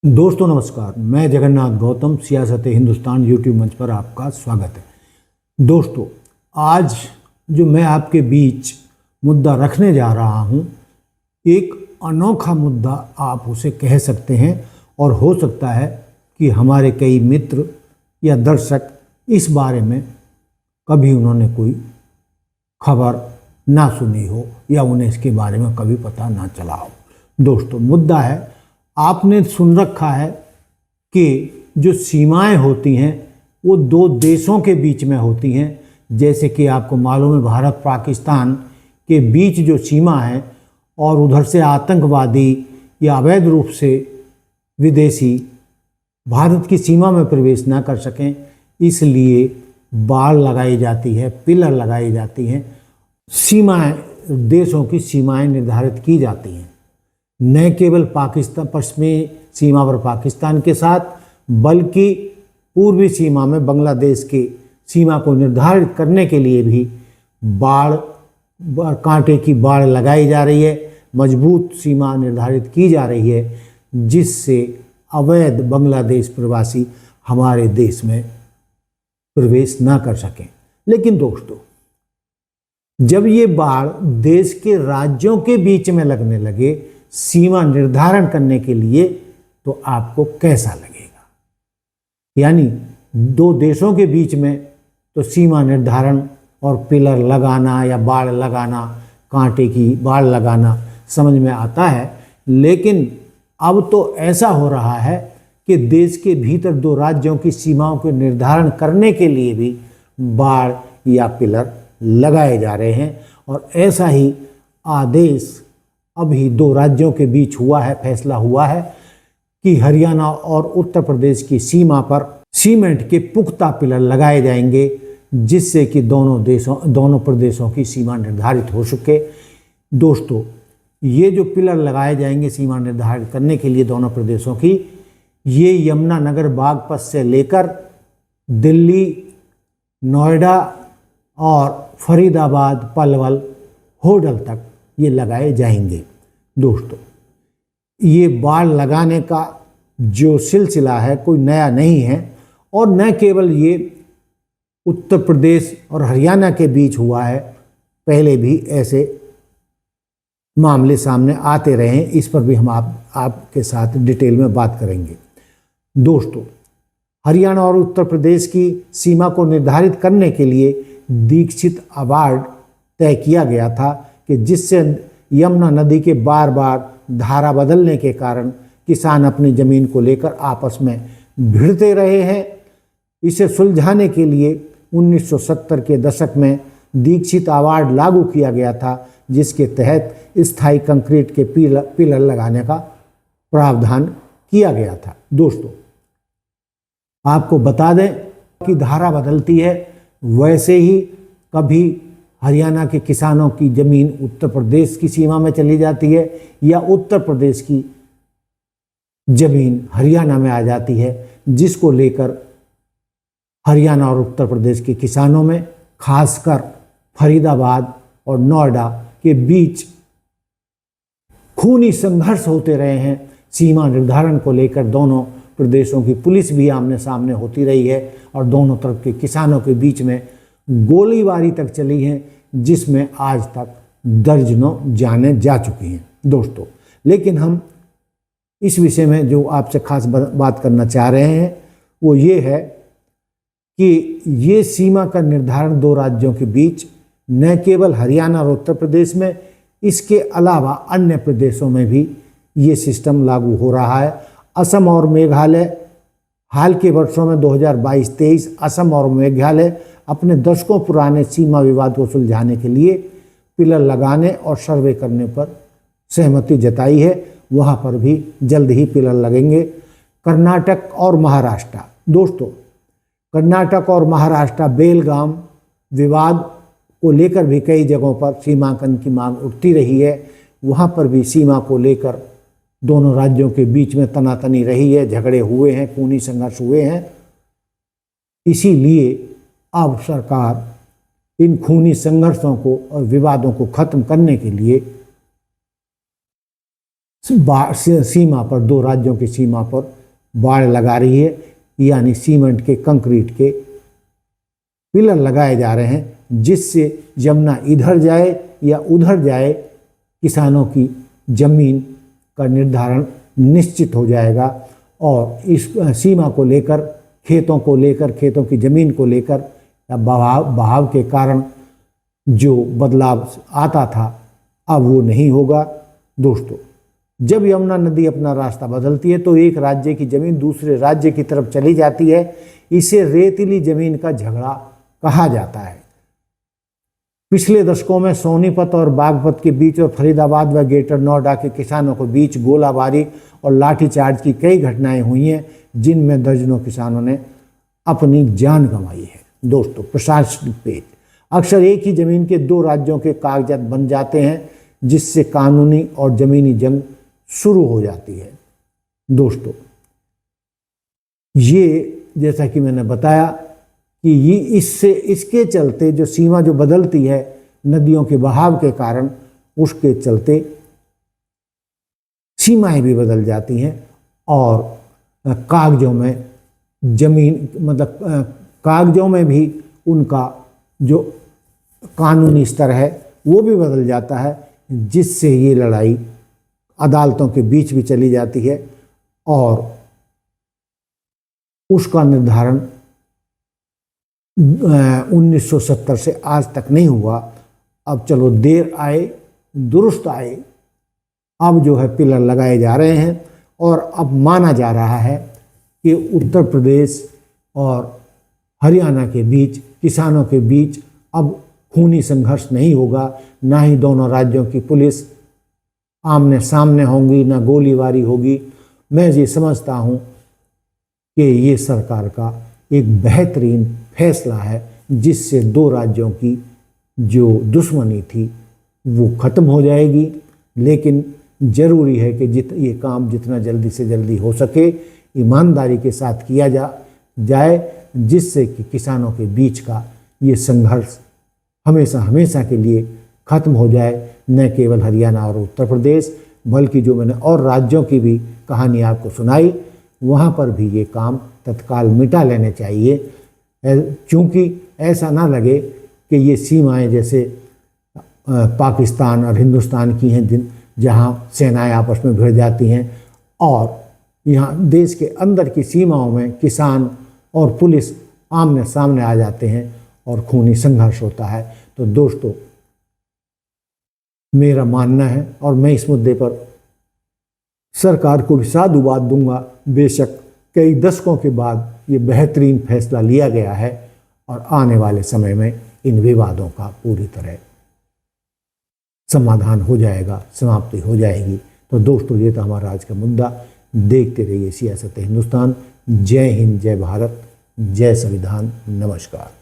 दोस्तों नमस्कार, मैं जगन्नाथ गौतम सियासत हिंदुस्तान यूट्यूब मंच पर आपका स्वागत है। दोस्तों, आज जो मैं आपके बीच मुद्दा रखने जा रहा हूं, एक अनोखा मुद्दा आप उसे कह सकते हैं और हो सकता है कि हमारे कई मित्र या दर्शक इस बारे में कभी उन्होंने कोई खबर ना सुनी हो या उन्हें इसके बारे में कभी पता ना चला हो। दोस्तों, मुद्दा है, आपने सुन रखा है कि जो सीमाएं होती हैं वो दो देशों के बीच में होती हैं। जैसे कि आपको मालूम है, भारत पाकिस्तान के बीच जो सीमा है और उधर से आतंकवादी या अवैध रूप से विदेशी भारत की सीमा में प्रवेश ना कर सकें, इसलिए बाड़ लगाई जाती है, पिलर लगाई जाती हैं, सीमाएं, देशों की सीमाएं निर्धारित की जाती हैं। न केवल पाकिस्तान पश्चिमी सीमा पर पाकिस्तान के साथ, बल्कि पूर्वी सीमा में बांग्लादेश की सीमा को निर्धारित करने के लिए भी कांटे की बाड़ लगाई जा रही है, मजबूत सीमा निर्धारित की जा रही है, जिससे अवैध बांग्लादेश प्रवासी हमारे देश में प्रवेश ना कर सकें। लेकिन दोस्तों, जब ये बाड़ देश के राज्यों के बीच में लगने लगे सीमा निर्धारण करने के लिए, तो आपको कैसा लगेगा? यानी दो देशों के बीच में तो सीमा निर्धारण और पिलर लगाना या बाड़ लगाना, कांटे की बाड़ लगाना समझ में आता है, लेकिन अब तो ऐसा हो रहा है कि देश के भीतर दो राज्यों की सीमाओं के निर्धारण करने के लिए भी बाड़ या पिलर लगाए जा रहे हैं। और ऐसा ही आदेश अभी दो राज्यों के बीच हुआ है, फैसला हुआ है कि हरियाणा और उत्तर प्रदेश की सीमा पर सीमेंट के पुख्ता पिलर लगाए जाएंगे, जिससे कि दोनों प्रदेशों की सीमा निर्धारित हो सके। दोस्तों, ये जो पिलर लगाए जाएंगे सीमा निर्धारित करने के लिए दोनों प्रदेशों की, ये यमुनानगर बागपत से लेकर दिल्ली, नोएडा और फरीदाबाद, पलवल, होडल तक ये लगाए जाएंगे। दोस्तों, ये बाड़ लगाने का जो सिलसिला है कोई नया नहीं है, और न केवल ये उत्तर प्रदेश और हरियाणा के बीच हुआ है, पहले भी ऐसे मामले सामने आते रहे हैं। इस पर भी हम आपके साथ डिटेल में बात करेंगे। दोस्तों, हरियाणा और उत्तर प्रदेश की सीमा को निर्धारित करने के लिए दीक्षित अवार्ड तय किया गया था, कि जिससे यमुना नदी के बार बार धारा बदलने के कारण किसान अपनी ज़मीन को लेकर आपस में भिड़ते रहे हैं। इसे सुलझाने के लिए 1970 के दशक में दीक्षित अवार्ड लागू किया गया था, जिसके तहत स्थायी कंक्रीट के पिलर लगाने का प्रावधान किया गया था। दोस्तों, आपको बता दें कि धारा बदलती है, वैसे ही कभी हरियाणा के किसानों की ज़मीन उत्तर प्रदेश की सीमा में चली जाती है, या उत्तर प्रदेश की ज़मीन हरियाणा में आ जाती है, जिसको लेकर हरियाणा और उत्तर प्रदेश के किसानों में, खासकर फरीदाबाद और नोएडा के बीच खूनी संघर्ष होते रहे हैं। सीमा निर्धारण को लेकर दोनों प्रदेशों की पुलिस भी आमने सामने होती रही है, और दोनों तरफ के किसानों के बीच में गोलीबारी तक चली है, जिसमें आज तक दर्जनों जानें जा चुकी हैं। दोस्तों, लेकिन हम इस विषय में जो आपसे खास बात करना चाह रहे हैं वो ये है कि ये सीमा का निर्धारण दो राज्यों के बीच न केवल हरियाणा और उत्तर प्रदेश में, इसके अलावा अन्य प्रदेशों में भी ये सिस्टम लागू हो रहा है। असम और मेघालय, हाल के वर्षों में 2022-23 असम और मेघालय अपने दशकों पुराने सीमा विवाद को सुलझाने के लिए पिलर लगाने और सर्वे करने पर सहमति जताई है। वहाँ पर भी जल्द ही पिलर लगेंगे। कर्नाटक और महाराष्ट्र, दोस्तों, कर्नाटक और महाराष्ट्र बेलगाम विवाद को लेकर भी कई जगहों पर सीमांकन की मांग उठती रही है। वहाँ पर भी सीमा को लेकर दोनों राज्यों के बीच में तनातनी रही है, झगड़े हुए हैं, खूनी संघर्ष हुए हैं। इसीलिए अब सरकार इन खूनी संघर्षों को और विवादों को खत्म करने के लिए सीमा पर, दो राज्यों की सीमा पर बाड़ लगा रही है, यानी सीमेंट के कंक्रीट के पिलर लगाए जा रहे हैं, जिससे यमुना इधर जाए या उधर जाए किसानों की जमीन का निर्धारण निश्चित हो जाएगा। और इस सीमा को लेकर, खेतों की ज़मीन को लेकर या बहाव के कारण जो बदलाव आता था, अब वो नहीं होगा। दोस्तों, जब यमुना नदी अपना रास्ता बदलती है तो एक राज्य की ज़मीन दूसरे राज्य की तरफ चली जाती है। इसे रेतीली ज़मीन का झगड़ा कहा जाता है। पिछले दशकों में सोनीपत और बागपत के बीच और फरीदाबाद व ग्रेटर नोएडा के किसानों के बीच गोलाबारी और लाठीचार्ज की कई घटनाएं हुई हैं, जिनमें दर्जनों किसानों ने अपनी जान गंवाई है। दोस्तों, प्रशासनिक पेज, अक्सर एक ही ज़मीन के दो राज्यों के कागजात बन जाते हैं, जिससे कानूनी और ज़मीनी जंग शुरू हो जाती है। दोस्तों, ये जैसा कि मैंने बताया कि ये इसके चलते जो सीमा जो बदलती है नदियों के बहाव के कारण, उसके चलते सीमाएं भी बदल जाती हैं और कागजों में जमीन कागजों में भी उनका जो कानूनी स्तर है वो भी बदल जाता है, जिससे ये लड़ाई अदालतों के बीच भी चली जाती है और उसका निर्धारण 1970 से आज तक नहीं हुआ। अब चलो देर आए दुरुस्त आए, अब जो है पिलर लगाए जा रहे हैं और अब माना जा रहा है कि उत्तर प्रदेश और हरियाणा के बीच, किसानों के बीच अब खूनी संघर्ष नहीं होगा, ना ही दोनों राज्यों की पुलिस आमने सामने होंगी, ना गोलीबारी होगी। मैं ये समझता हूँ कि ये सरकार का एक बेहतरीन फैसला है, जिससे दो राज्यों की जो दुश्मनी थी वो ख़त्म हो जाएगी। लेकिन ज़रूरी है कि ये काम जितना जल्दी से जल्दी हो सके ईमानदारी के साथ किया जाए, जिससे कि किसानों के बीच का ये संघर्ष हमेशा हमेशा के लिए ख़त्म हो जाए। न केवल हरियाणा और उत्तर प्रदेश, बल्कि जो मैंने और राज्यों की भी कहानी आपको सुनाई, वहाँ पर भी ये काम तत्काल मिटा लेने चाहिए, क्योंकि ऐसा ना लगे कि ये सीमाएं जैसे पाकिस्तान और हिंदुस्तान की हैं, जहाँ सेनाएं आपस में भिड़ जाती हैं, और यहाँ देश के अंदर की सीमाओं में किसान और पुलिस आमने सामने आ जाते हैं और खूनी संघर्ष होता है। तो दोस्तों, मेरा मानना है और मैं इस मुद्दे पर सरकार को भी साधुवाद दूंगा। बेशक कई दशकों के बाद ये बेहतरीन फैसला लिया गया है और आने वाले समय में इन विवादों का पूरी तरह समाधान हो जाएगा, समाप्ति हो जाएगी। तो दोस्तों, ये था हमारा आज का मुद्दा। देखते रहिए सियासत हिंदुस्तान। जय हिंद, जय भारत, जय संविधान। नमस्कार।